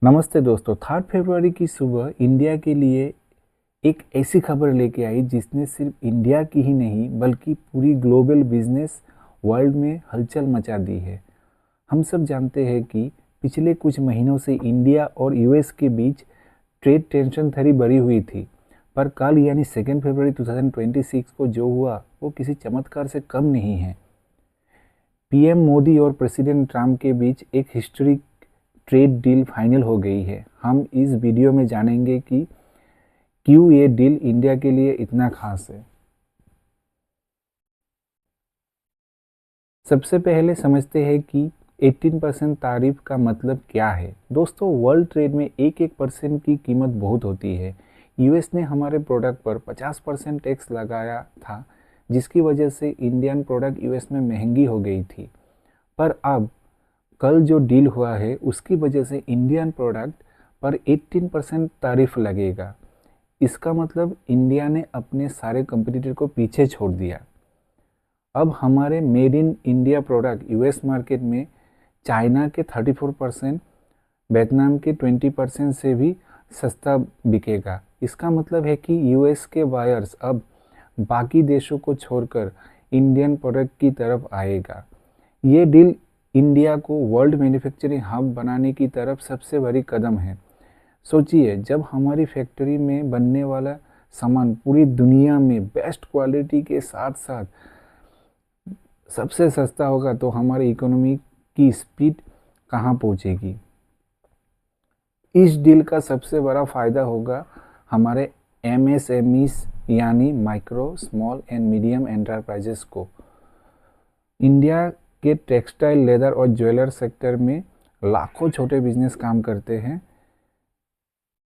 नमस्ते दोस्तों। 3 फरवरी की सुबह इंडिया के लिए एक ऐसी खबर लेके आई जिसने सिर्फ इंडिया की ही नहीं बल्कि पूरी ग्लोबल बिजनेस वर्ल्ड में हलचल मचा दी है। हम सब जानते हैं कि पिछले कुछ महीनों से इंडिया और यूएस के बीच ट्रेड टेंशन थोड़ी बढ़ी हुई थी, पर कल यानी 2 फरवरी 2026 को जो हुआ वो किसी चमत्कार से कम नहीं है। पीएम मोदी और प्रेसिडेंट ट्रंप के बीच एक हिस्टोरिक ट्रेड डील फाइनल हो गई है। हम इस वीडियो में जानेंगे कि क्यों ये डील इंडिया के लिए इतना खास है। सबसे पहले समझते हैं कि 18% तारीफ का मतलब क्या है। दोस्तों, वर्ल्ड ट्रेड में एक एक परसेंट की कीमत बहुत होती है। यूएस ने हमारे प्रोडक्ट पर 50% टैक्स लगाया था, जिसकी वजह से इंडियन प्रोडक्ट यूएस में महंगी हो गई थी। पर अब कल जो डील हुआ है उसकी वजह से इंडियन प्रोडक्ट पर 18% तारीफ लगेगा। इसका मतलब इंडिया ने अपने सारे कंपटीटर को पीछे छोड़ दिया। अब हमारे made in India product US market में चाइना के 34%, वियतनाम के 20% से भी सस्ता बिकेगा। इसका मतलब है कि यूएस के बायर्स अब बाकी देशों को छोड़कर इंडियन प्रोडक्ट की तरफ आएगा। ये डील इंडिया को वर्ल्ड मैन्युफैक्चरिंग हब बनाने की तरफ सबसे बड़ी कदम है। सोचिए, जब हमारी फैक्ट्री में बनने वाला सामान पूरी दुनिया में बेस्ट क्वालिटी के साथ साथ सबसे सस्ता होगा तो हमारी इकोनॉमी की स्पीड कहाँ पहुँचेगी। इस डील का सबसे बड़ा फ़ायदा होगा हमारे एमएसएमईस यानी micro small and medium enterprises को। इंडिया के टेक्सटाइल, लेदर और ज्वेलर सेक्टर में लाखों छोटे बिजनेस काम करते हैं।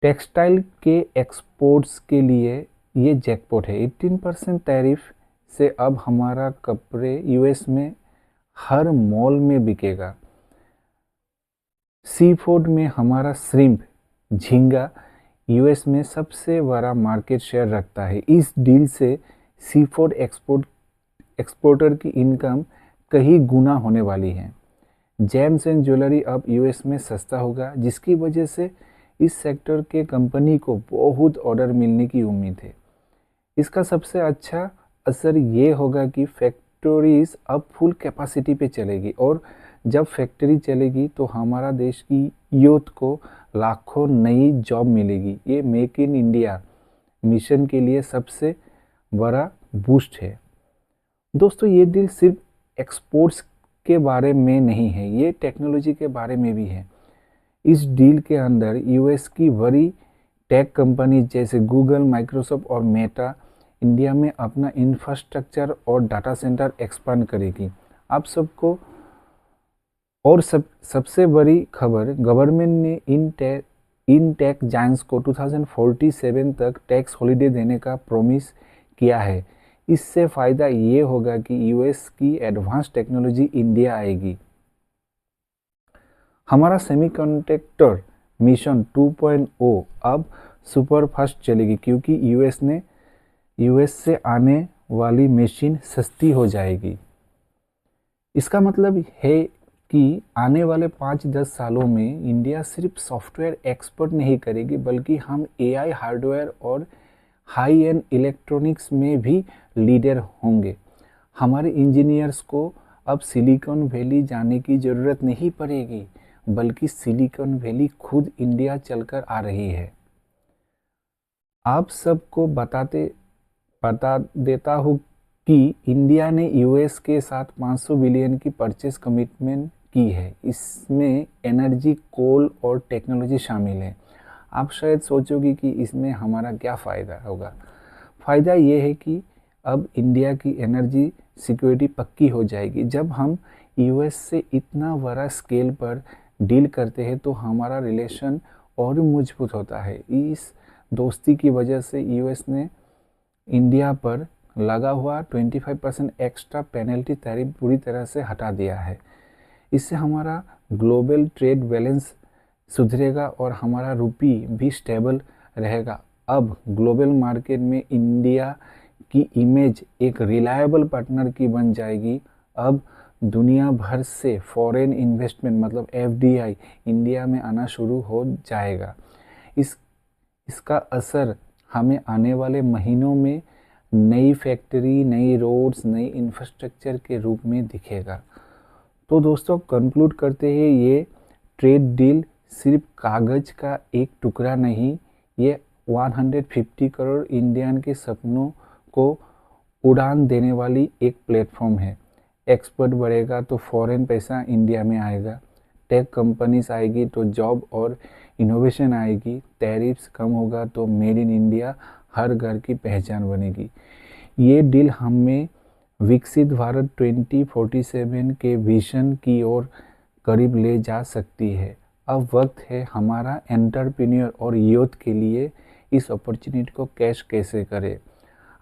टेक्सटाइल के एक्सपोर्ट्स के लिए ये जैकपॉट है। 18% टैरिफ से अब हमारा कपड़े यूएस में हर मॉल में बिकेगा। सी फूड में हमारा श्रिम्प, झींगा यूएस में सबसे बड़ा मार्केट शेयर रखता है। इस डील से सी फूड एक्सपोर्टर की इनकम कई गुना होने वाली है। जेम्स एंड ज्वेलरी अब यूएस में सस्ता होगा, जिसकी वजह से इस सेक्टर के कंपनी को बहुत ऑर्डर मिलने की उम्मीद है। इसका सबसे अच्छा असर ये होगा कि फैक्ट्रीज अब फुल कैपेसिटी पे चलेगी, और जब फैक्ट्री चलेगी तो हमारा देश की यूथ को लाखों नई जॉब मिलेगी। ये मेक इन इंडिया मिशन के लिए सबसे बड़ा बूस्ट है। दोस्तों, ये डील सिर्फ एक्सपोर्ट्स के बारे में नहीं है, ये टेक्नोलॉजी के बारे में भी है। इस डील के अंदर यूएस की बड़ी टेक कंपनी जैसे गूगल, माइक्रोसॉफ्ट और मेटा इंडिया में अपना इंफ्रास्ट्रक्चर और डाटा सेंटर एक्सपांड करेगी। आप सबको और सबसे बड़ी खबर, गवर्नमेंट ने इन टेक जायंट्स को 2047 तक टैक्स हॉलिडे देने का प्रॉमिस किया है। इससे फ़ायदा ये होगा कि यूएस की एडवांस टेक्नोलॉजी इंडिया आएगी। हमारा सेमीकंडक्टर मिशन 2.0 अब सुपर फास्ट चलेगी, क्योंकि यूएस से आने वाली मशीन सस्ती हो जाएगी। इसका मतलब है कि आने वाले 5-10 सालों में इंडिया सिर्फ सॉफ्टवेयर एक्सपर्ट नहीं करेगी, बल्कि हम एआई, हार्डवेयर और हाई एंड इलेक्ट्रॉनिक्स में भी लीडर होंगे। हमारे इंजीनियर्स को अब सिलिकॉन वैली जाने की ज़रूरत नहीं पड़ेगी, बल्कि सिलिकॉन वैली खुद इंडिया चलकर आ रही है। आप सबको बता देता हूँ कि इंडिया ने यूएस के साथ 500 बिलियन की परचेस कमिटमेंट की है। इसमें एनर्जी, कोल और टेक्नोलॉजी शामिल है। आप शायद सोचोगे कि इसमें हमारा क्या फ़ायदा होगा। फ़ायदा ये है कि अब इंडिया की एनर्जी सिक्योरिटी पक्की हो जाएगी। जब हम यूएस से इतना बड़ा स्केल पर डील करते हैं तो हमारा रिलेशन और भी मजबूत होता है। इस दोस्ती की वजह से यूएस ने इंडिया पर लगा हुआ 25% एक्स्ट्रा पेनल्टी टैरिफ पूरी तरह से हटा दिया है। इससे हमारा ग्लोबल ट्रेड बैलेंस सुधरेगा और हमारा रुपी भी स्टेबल रहेगा। अब ग्लोबल मार्केट में इंडिया की इमेज एक रिलायबल पार्टनर की बन जाएगी। अब दुनिया भर से फॉरेन इन्वेस्टमेंट मतलब एफडीआई इंडिया में आना शुरू हो जाएगा। इसका असर हमें आने वाले महीनों में नई फैक्ट्री, नई रोड्स, नई इंफ्रास्ट्रक्चर के रूप में दिखेगा। तो दोस्तों कंक्लूड करते हैं, ये ट्रेड डील सिर्फ कागज़ का एक टुकड़ा नहीं, ये 150 करोड़ इंडियन के सपनों को उड़ान देने वाली एक प्लेटफॉर्म है। एक्सपोर्ट बढ़ेगा तो फॉरेन पैसा इंडिया में आएगा, टेक कंपनीज आएगी तो जॉब और इनोवेशन आएगी, टैरिफ्स कम होगा तो मेड इन इंडिया हर घर की पहचान बनेगी। ये डील हमें विकसित भारत 2047 के विजन की ओर करीब ले जा सकती है। अब वक्त है हमारा एंटरप्रेन्योर और यूथ के लिए इस अपॉर्चुनिटी को कैश कैसे करें।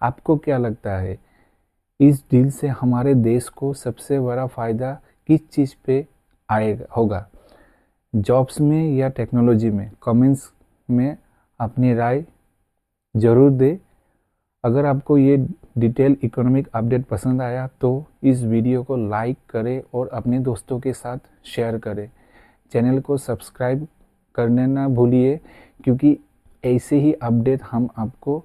आपको क्या लगता है, इस डील से हमारे देश को सबसे बड़ा फ़ायदा किस चीज़ पे आएगा होगा, जॉब्स में या टेक्नोलॉजी में? कमेंट्स में अपनी राय ज़रूर दें। अगर आपको ये डिटेल इकोनॉमिक अपडेट पसंद आया तो इस वीडियो को लाइक करें और अपने दोस्तों के साथ शेयर करें। चैनल को सब्सक्राइब करने ना भूलिए, क्योंकि ऐसे ही अपडेट हम आपको